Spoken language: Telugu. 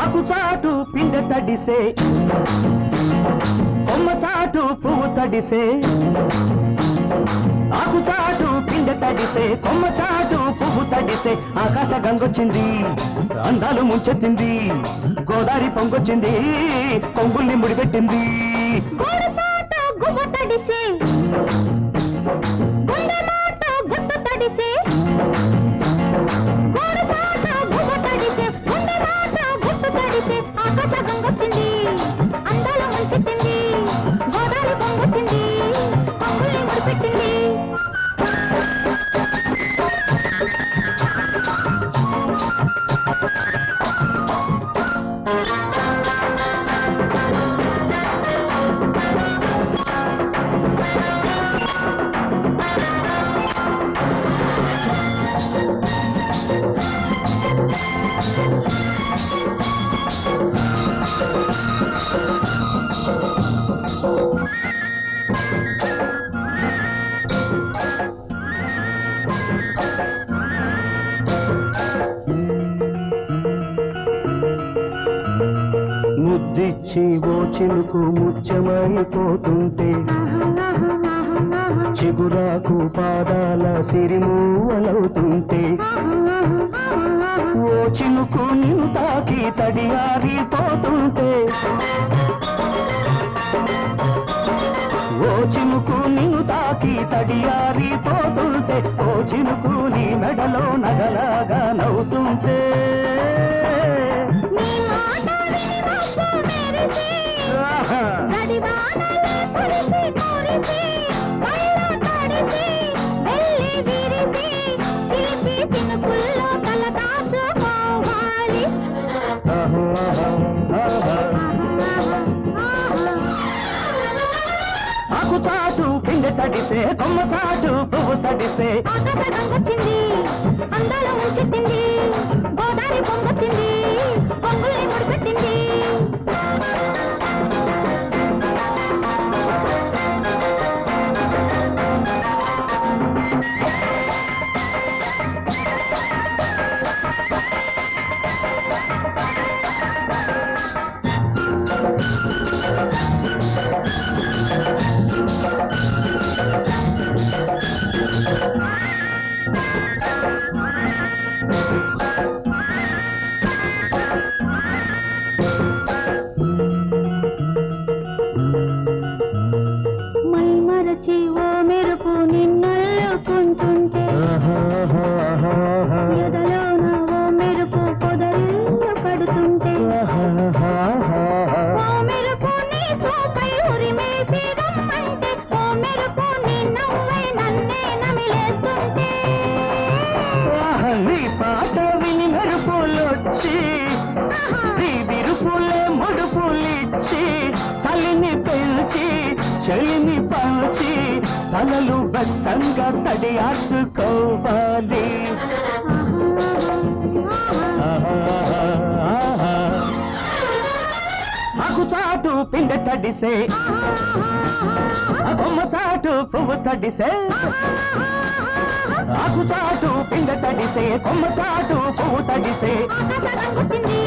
ఆకు చాటు పిందె తడిసే, కొమ్మ చాటు పువ్వు తడిసే. ఆకు చాటు పిందె తడిసే, కొమ్మ చాటు పువ్వు తడిసే. ఆకాశ గంగొచ్చింది, అందాలు ముంచెత్తింది. గోదావరి పొంగొచ్చింది, కొంగుల్ని ముడిపెట్టింది. తడిసే, గుట్టు తడిసే. ఆకాశ గంగొచ్చింది, అందాల ముంచెత్తింది. గోదావరి పొంగొచ్చింది, కొంగుల్ని ముడిపెట్టింది. ముద్దిచ్చి ఓ చిలుకు ముత్యమైపోతుంటే, చిగురాకు పాదాల సిరిమూవలవుతుంటే. ఓ చిలుకు నిన్ను తాకి తడియారిపోతుంటే, ఓ చిలుకు నిన్ను తాకి తడియారిపోతుంటే. ఓ చిలుకు నీ మెడలో నగలాగా నవ్వుతుంటే. ఆకు చాటు పిందె తడిసే, కొమ్మ చాటు పువ్వు తడిసే. ఆకాశ గంగొచ్చింది, అందాల ముంచెత్తింది. గోదావరి పొంగొచ్చింది, కొంగుల్ని ముడిపెట్టింది. మైమరచి ఓ మెరుపు నిన్నల్లుకుంటుంటే, ఎదలోన ఓ మెరుపు పొదరిల్లు పడుతుంటే. ఓ మెరుపు నీ చూపై ఉరిమేసి రమ్మంటే, ఓ మెరుపు నీ నవ్వై నన్నే నమిలేస్తుంటే. నీ పాట విని మెరుపులొచ్చి, నీ విరుపులే ముడుపులిచ్చి, చలిని పెంచి చెలిని పంచి, తలలు బచ్చంగా తడియార్చుకోవాలి. ఆకు చాటు పిందె తడిసే, కొమ్మ చాటు పువ్వు తడిసే. ఆకు చాటు పిందె తడిసే, కొమ్మ చాటు పువ్వు తడిసే. ఆకాశ గంగొచ్చింది,